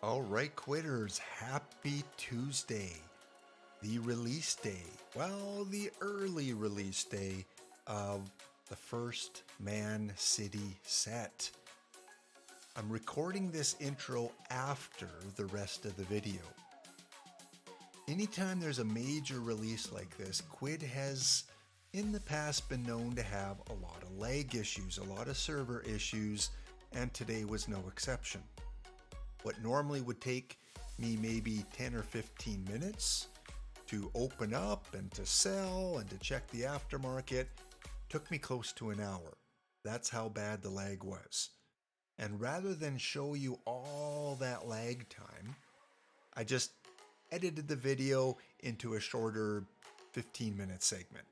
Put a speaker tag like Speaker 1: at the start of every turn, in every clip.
Speaker 1: All right, Quidders, happy Tuesday. The release day, well, the early release day of the first Man City set. I'm recording this intro after the rest of the video. Anytime there's a major release like this, Quidd has in the past been known to have a lot of lag issues, a lot of server issues, and today was no exception. What normally would take me maybe 10 or 15 minutes to open up and to sell and to check the aftermarket took me close to an hour. That's how bad the lag was. And rather than show you all that lag time, I just edited the video into a shorter 15-minute segment.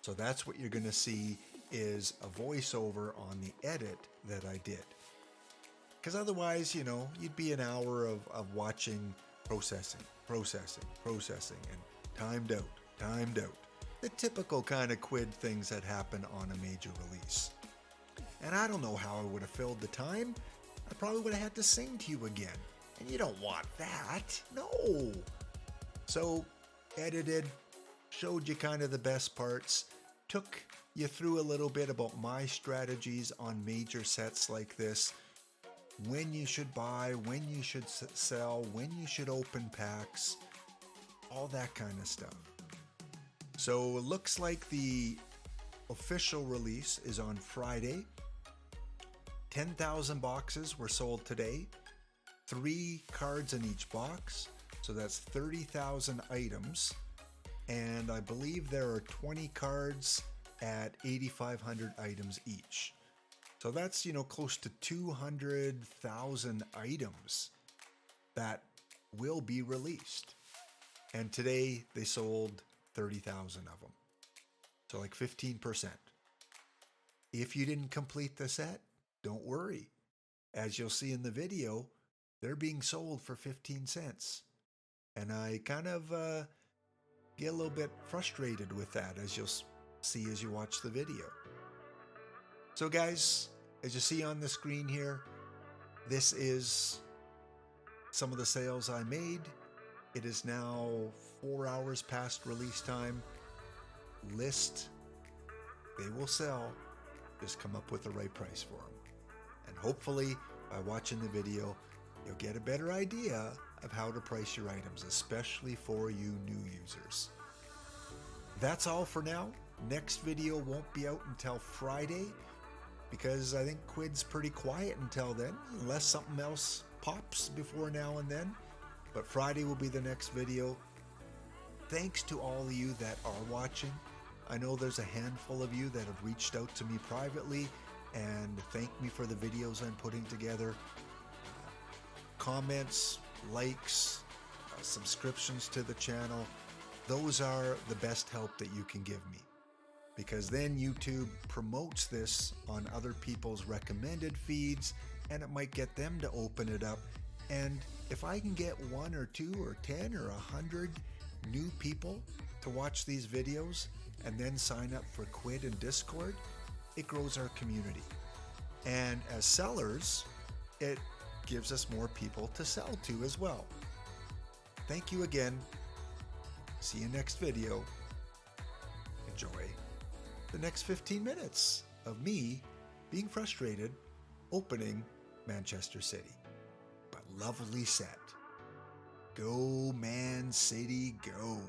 Speaker 1: So that's what you're going to see is a voiceover on the edit that I did. Because otherwise, you'd be an hour of watching processing, and timed out. The typical kind of Quidd things that happen on a major release. And I don't know how I would have filled the time. I probably would have had to sing to you again. And you don't want that. No. So, edited, showed you kind of the best parts, took you through a little bit about my strategies on major sets like this. When you should buy, when you should sell, when you should open packs, all that kind of stuff. So it looks like the official release is on Friday. 10,000 boxes were sold today. 3 cards in each box, so that's 30,000 items. And I believe there are 20 cards at 8,500 items each. So that's, close to 200,000 items that will be released. And today they sold 30,000 of them. So like 15%. If you didn't complete the set, don't worry. As you'll see in the video, they're being sold for 15 cents. And I kind of get a little bit frustrated with that, as you'll see as you watch the video. So guys, as you see on the screen here, this is some of the sales I made. It is now 4 hours past release time. List, they will sell. Just come up with the right price for them. And hopefully, by watching the video, you'll get a better idea of how to price your items, especially for you new users. That's all for now. Next video won't be out until Friday, because I think Quidd's pretty quiet until then, unless something else pops before now and then. But Friday will be the next video. Thanks to all of you that are watching. I know there's a handful of you that have reached out to me privately and thanked me for the videos I'm putting together. Comments, likes, subscriptions to the channel. Those are the best help that you can give me, because then YouTube promotes this on other people's recommended feeds and it might get them to open it up. And if I can get 1 or 2 or 10 or 100 new people to watch these videos and then sign up for Quidd and Discord, it grows our community. And as sellers, it gives us more people to sell to as well. Thank you again. See you next video. Enjoy the next 15 minutes of me being frustrated opening Manchester City. But lovely set. Go Man City, go.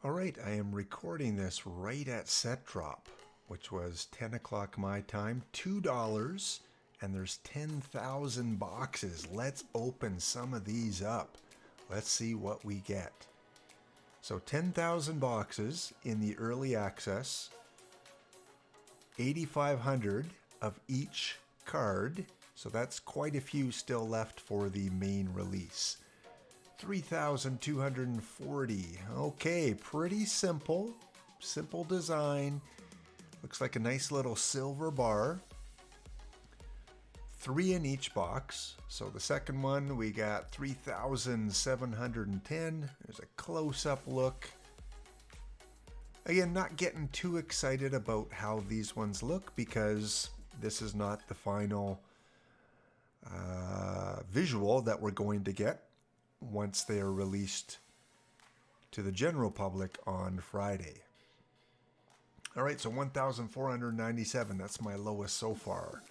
Speaker 1: All right, I am recording this right at set drop, which was 10 o'clock my time, $2, and there's 10,000 boxes. Let's open some of these up. Let's see what we get. So 10,000 boxes in the early access, 8,500 of each card, so that's quite a few still left for the main release. 3,240. Okay, pretty simple design. Looks like a nice little silver bar. 3 in each box. So the second one, we got 3,710. There's a close-up look. Again, not getting too excited about how these ones look because this is not the final visual that we're going to get once they are released to the general public on Friday. All right, so 1,497, that's my lowest so far.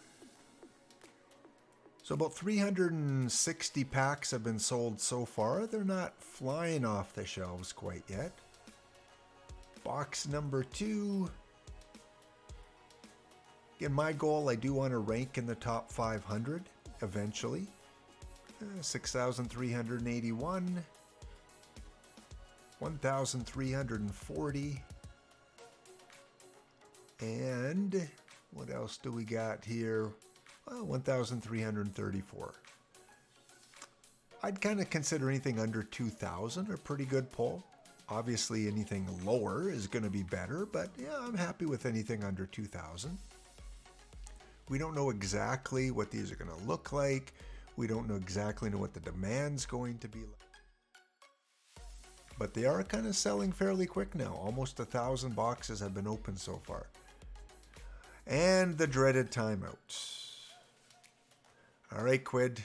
Speaker 1: So about 360 packs have been sold so far. They're not flying off the shelves quite yet. Box number 2. Again, my goal, I do want to rank in the top 500 eventually. 6,381. 1,340. And what else do we got here? Well, 1,334. I'd kind of consider anything under 2,000 a pretty good pull. Obviously, anything lower is going to be better, but yeah, I'm happy with anything under 2,000. We don't know exactly what these are going to look like. We don't know exactly what the demand's going to be like. But they are kind of selling fairly quick now. Almost 1,000 boxes have been opened so far. And the dreaded timeout. All right, Quidd.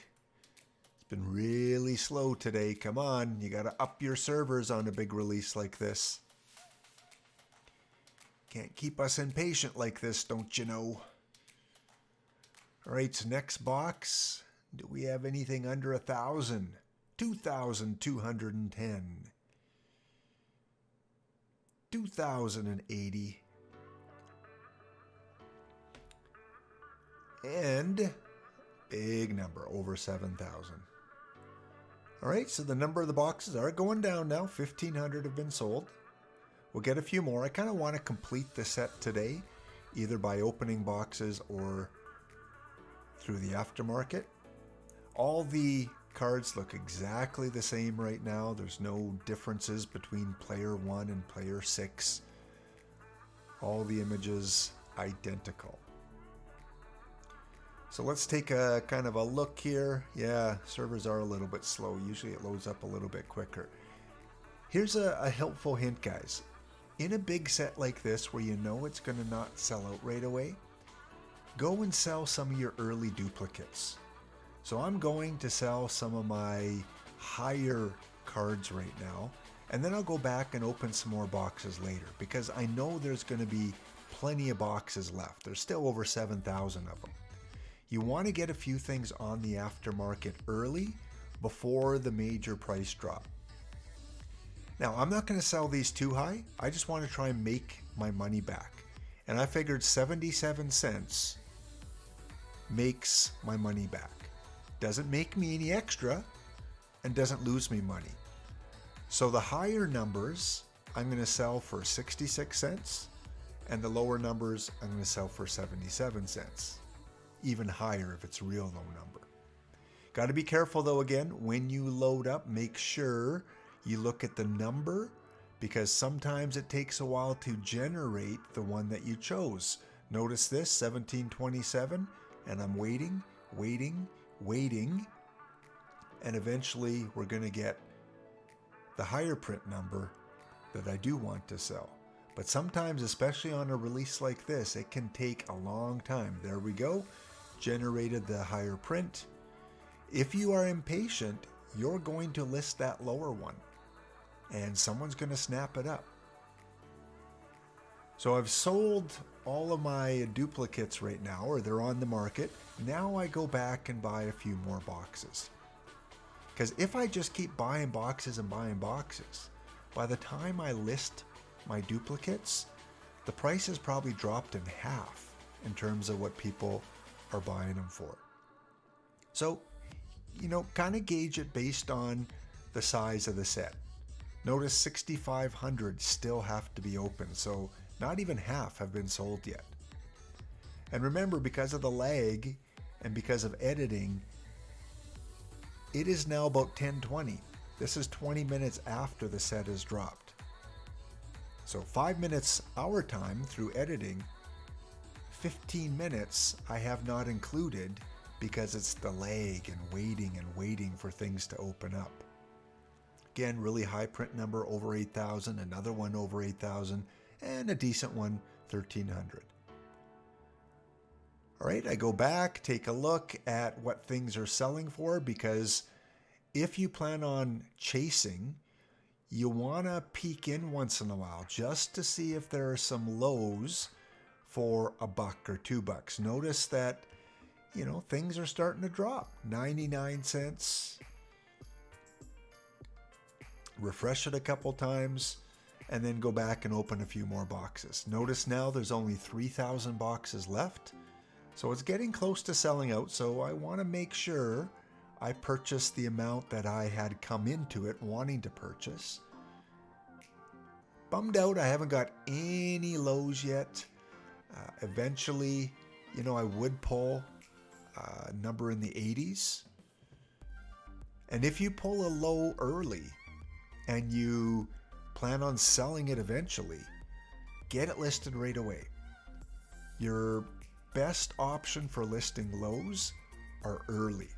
Speaker 1: It's been really slow today. Come on, you got to up your servers on a big release like this. Can't keep us impatient like this, don't you know? All right, so next box. Do we have anything under 1,000? 2,210. 2,080. And big number, over 7,000. All right, so the number of the boxes are going down now. 1,500 have been sold. We'll get a few more. I kind of want to complete the set today, either by opening boxes or through the aftermarket. All the cards look exactly the same right now. There's no differences between player 1 and player 6. All the images identical. So let's take a kind of a look here. Yeah, servers are a little bit slow. Usually it loads up a little bit quicker. Here's a helpful hint, guys. In a big set like this where you know it's going to not sell out right away, go and sell some of your early duplicates. So I'm going to sell some of my higher cards right now, and then I'll go back and open some more boxes later because I know there's going to be plenty of boxes left. There's still over 7,000 of them. You want to get a few things on the aftermarket early before the major price drop. Now, I'm not going to sell these too high. I just want to try and make my money back. And I figured 77 cents makes my money back. Doesn't make me any extra and doesn't lose me money. So the higher numbers I'm going to sell for 66 cents and the lower numbers I'm going to sell for 77 cents. Even higher if it's a real low number. Got to be careful though, again, when you load up, make sure you look at the number because sometimes it takes a while to generate the one that you chose. Notice this, 1727, and I'm waiting, and eventually we're going to get the higher print number that I do want to sell. But sometimes, especially on a release like this, it can take a long time. There we go. Generated the higher print. If you are impatient, you're going to list that lower one and someone's going to snap it up. So I've sold all of my duplicates right now, or they're on the market. Now I go back and buy a few more boxes. Because if I just keep buying boxes and buying boxes, by the time I list my duplicates, the price has probably dropped in half in terms of what people are buying them for. So, you know, kind of gauge it based on the size of the set. Notice 6,500 still have to be open, so not even half have been sold yet. And remember, because of the lag and because of editing, it is now about 10:20. This is 20 minutes after the set is dropped. So 5 minutes our time through editing, 15 minutes I have not included because it's the lag and waiting for things to open up. Again, really high print number, over 8,000, another one over 8,000, and a decent one, 1,300. All right, I go back, take a look at what things are selling for, because if you plan on chasing, you want to peek in once in a while just to see if there are some lows for $1 or $2. Notice that, you know, things are starting to drop. 99 cents. Refresh it a couple times and then go back and open a few more boxes. Notice now there's only 3,000 boxes left. So it's getting close to selling out. So I want to make sure I purchased the amount that I had come into it wanting to purchase. Bummed out I haven't got any lows yet. Eventually, you know, I would pull a number in the 80s. And if you pull a low early and you plan on selling it eventually, get it listed right away. Your best option for listing lows are early.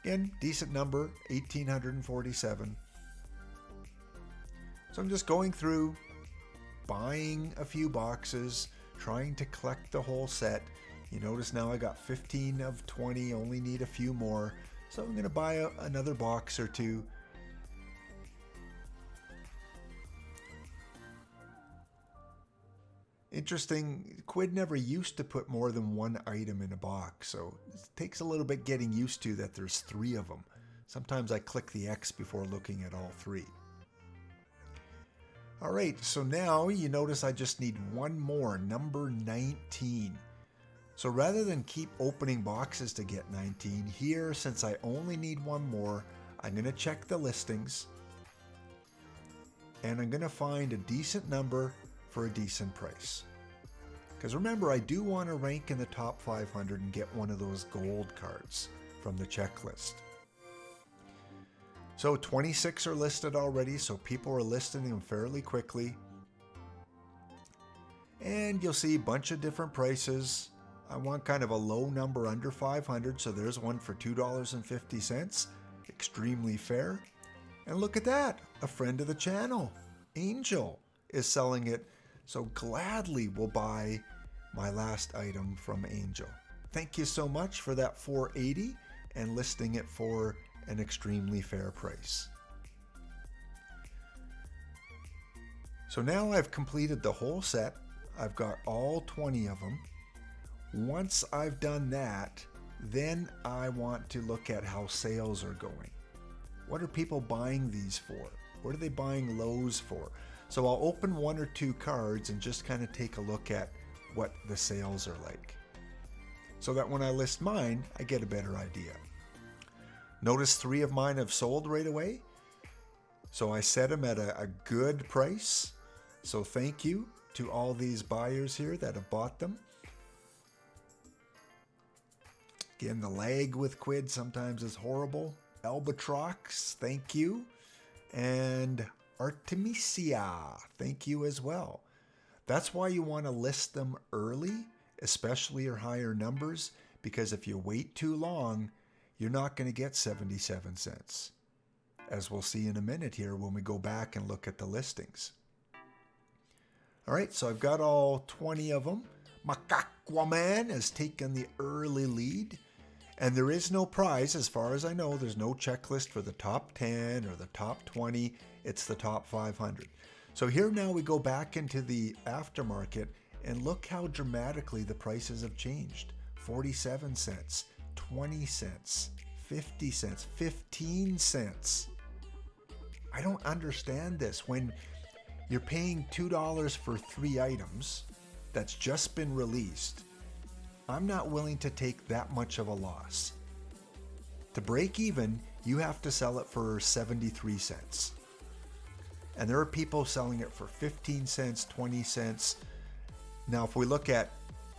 Speaker 1: Again, decent number, 1,847. So I'm just going through, buying a few boxes, trying to collect the whole set. You notice now I got 15 of 20, only need a few more. So I'm going to buy another box or two. Interesting, Quidd never used to put more than one item in a box, so it takes a little bit getting used to that there's 3 of them. Sometimes I click the X before looking at all 3. All right, so now you notice I just need one more, number 19. So rather than keep opening boxes to get 19, here, since I only need one more, I'm going to check the listings, and I'm going to find a decent number for a decent price. Because remember, I do want to rank in the top 500 and get one of those gold cards from the checklist. So 26 are listed already, so people are listing them fairly quickly. And you'll see a bunch of different prices. I want kind of a low number under 500, so there's one for $2.50. Extremely fair. And look at that, a friend of the channel, Angel, is selling it. So gladly will buy my last item from Angel. Thank you so much for that $4.80 and listing it for an extremely fair price. So now I've completed the whole set. I've got all 20 of them. Once I've done that, then I want to look at how sales are going. What are people buying these for? What are they buying lows for? So I'll open 1 or 2 cards and just kind of take a look at what the sales are like, so that when I list mine, I get a better idea. Notice 3 of mine have sold right away. So I set them at a good price. So thank you to all these buyers here that have bought them. Again, the lag with Quidd sometimes is horrible. Albatrox, thank you. And Artemisia, thank you as well. That's why you want to list them early, especially your higher numbers, because if you wait too long, you're not going to get 77 cents, as we'll see in a minute here when we go back and look at the listings. All right, so I've got all 20 of them. Macaquaman has taken the early lead, and there is no prize as far as I know. There's no checklist for the top 10 or the top 20. It's the top 500. So here now we go back into the aftermarket and look how dramatically the prices have changed. 47 cents, 20 cents, 50 cents, 15 cents. I don't understand this. When you're paying $2 for 3 items that's just been released, I'm not willing to take that much of a loss. To break even, you have to sell it for 73 cents. And there are people selling it for 15 cents, 20 cents. Now, if we look at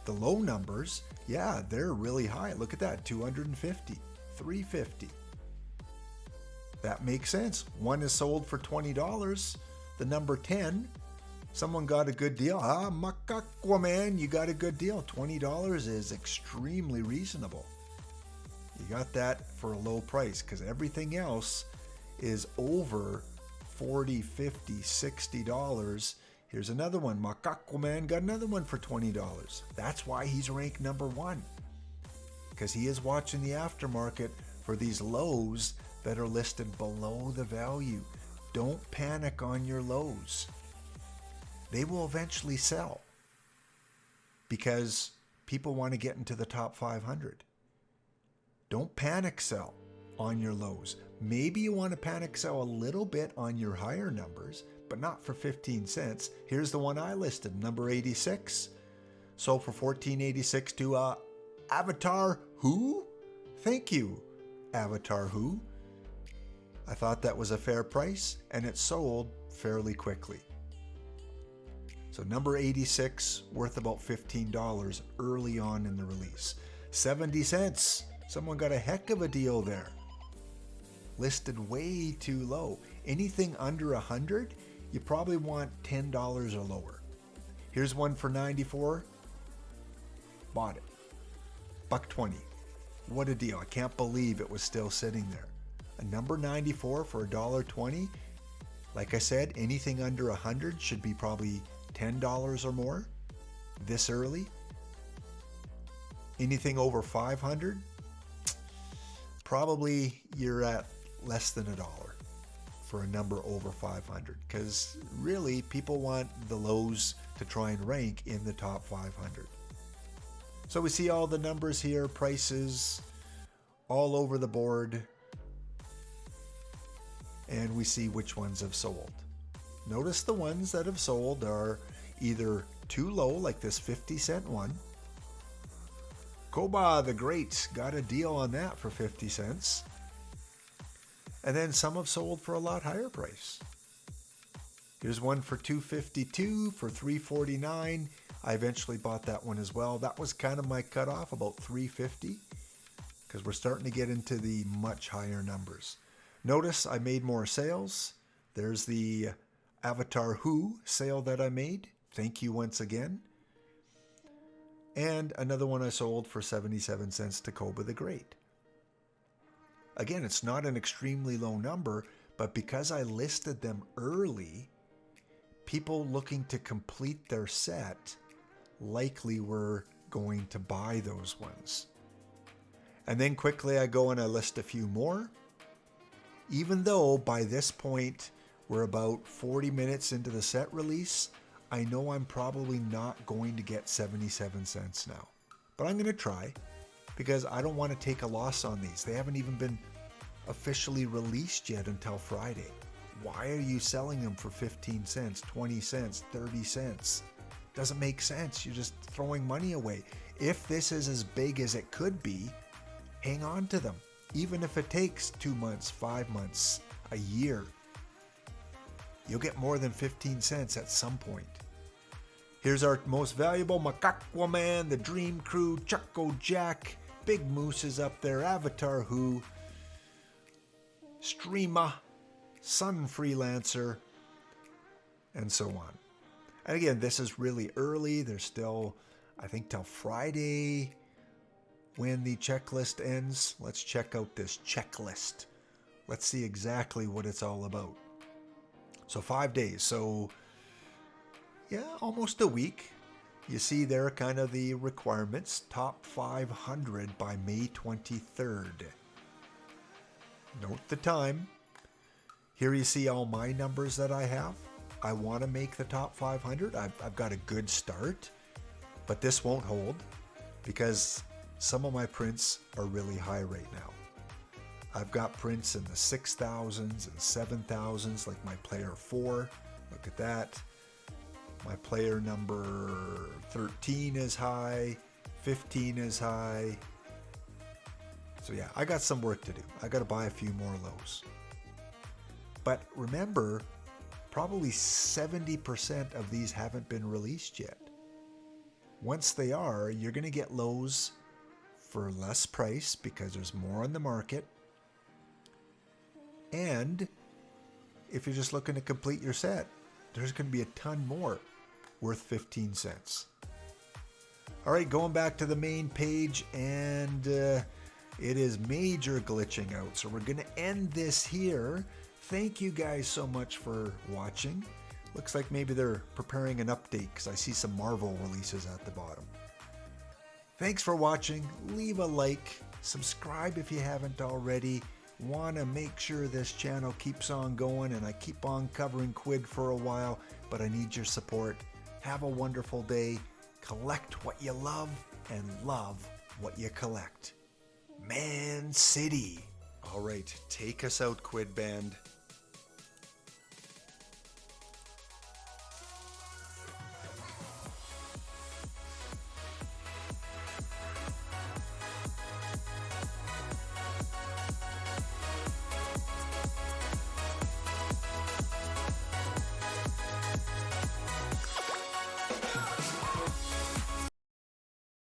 Speaker 1: the low numbers, yeah, they're really high. Look at that, 250, 350. That makes sense. One is sold for $20. The number 10 Someone got a good deal. Aquaman, you got a good deal. $20 is extremely reasonable. You got that for a low price because everything else is over $40, $50, $60. Here's another one. Aquaman got another one for $20. That's why he's ranked number 1. Because he is watching the aftermarket for these lows that are listed below the value. Don't panic on your lows. They will eventually sell because people want to get into the top 500. Don't panic sell on your lows. Maybe you want to panic sell a little bit on your higher numbers, but not for 15 cents. Here's the one I listed, number 86. Sold for $14.86 to Avatar Who? Thank you, Avatar Who. I thought that was a fair price, and it sold fairly quickly. So number 86, worth about $15 early on in the release. 70 cents. Someone got a heck of a deal there. Listed way too low. Anything under 100, you probably want $10 or lower. Here's one for 94. Bought it. $1.20. What a deal. I can't believe it was still sitting there. A number 94 for $1.20. Like I said, anything under 100 should be probably $10 or more this early. Anything over 500, probably you're at less than $1 for a number over 500, because really people want the lows to try and rank in the top 500. So we see all the numbers here, prices all over the board, and we see which ones have sold. Notice the ones that have sold are either too low, like this 50-cent one. Koba the Great got a deal on that for 50 cents. And then some have sold for a lot higher price. Here's one for $2.52, for $3.49. I eventually bought that one as well. That was kind of my cutoff, about $3.50, because we're starting to get into the much higher numbers. Notice I made more sales. There's the Avatar Who sale that I made. Thank you once again. And another one I sold for 77 cents to Koba the Great. Again, it's not an extremely low number, but because I listed them early, people looking to complete their set likely were going to buy those ones. And then quickly I go and I list a few more. Even though by this point we're about 40 minutes into the set release, I know I'm probably not going to get 77 cents now. But I'm going to try, because I don't want to take a loss on these. They haven't even been officially released yet until Friday. Why are you selling them for 15 cents, 20 cents, 30 cents? Doesn't make sense. You're just throwing money away. If this is as big as it could be, hang on to them. Even if it takes 2 months, 5 months, a year, you'll get more than 15 cents at some point. Here's our most valuable: Aquaman, the Dream Crew, Chucko Jack, Big Moose is up there, Avatar Who, Streama, Sun Freelancer, and so on. And again, this is really early. There's still, I think, till Friday when the checklist ends. Let's check out this checklist. Let's see exactly what it's all about. So 5 days. So yeah, almost a week. You see there kind of the requirements. Top 500 by May 23rd. Note the time. Here you see all my numbers that I have. I want to make the top 500. I've got a good start, but this won't hold because some of my prints are really high right now. I've got prints in the 6,000s and 7,000s, like my player 4. Look at that. My player number 13 is high, 15 is high. So yeah, I got some work to do. I got to buy a few more lows. But remember, probably 70% of these haven't been released yet. Once they are, you're going to get lows for less price because there's more on the market. And if you're just looking to complete your set, there's going to be a ton more worth 15 cents. All right, going back to the main page, and it is major glitching out. So we're going to end this here. Thank you guys so much for watching. Looks like maybe they're preparing an update because I see some Marvel releases at the bottom. Thanks for watching. Leave a like. Subscribe if you haven't already. Want to make sure this channel keeps on going, and I keep on covering Quidd for a while, but I need your support. Have a wonderful day. Collect what you love and love what you collect. Man City. All right, take us out, Quidd Band.